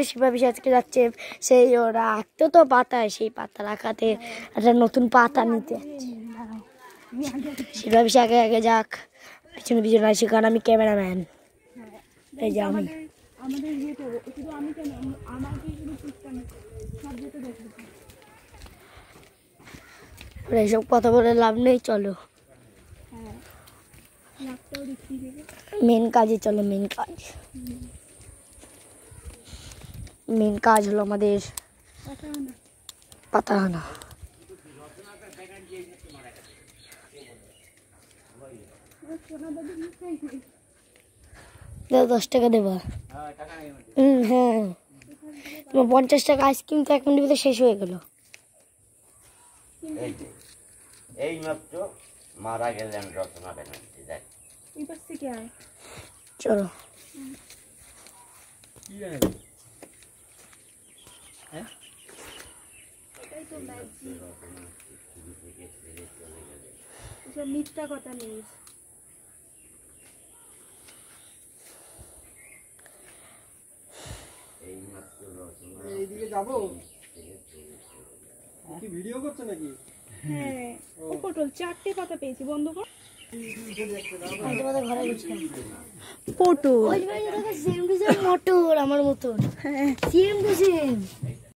শিবাবিশ আজকে যাচ্ছে সেই ওরা রাখতো তো পাতায়, সেই পাতা রাখাতে একটা নতুন পাতা নিতে শিবাবিশ আগে আগে যাক, পিছনে পিছনে আসি, কারণ আমি ক্যামেরাম্যান। এই যে আমি এইসব কথা বলে লাভ নেই, চলো মেন কাজে চলো। মেন কাজ হলো আমাদের পাতা আনা। 10 টাকা দেবা? হ্যাঁ, 50 টাকা আইসক্রিম তো 1 মিনিটের ভিতরে শেষ হয়ে গেল। এই মাত্র মারা গেলেন রচনা ব্যানার্জি। চলো মিথ্যা কথা নেই। এইদিকে যাবো কি ভিডিও করছো নাকি? হ্যাঁ, ও পটল 4টে পাতা পেয়েছি, বন্ধ কর। পটল মোটর আমার মতন, সেম টু সেম।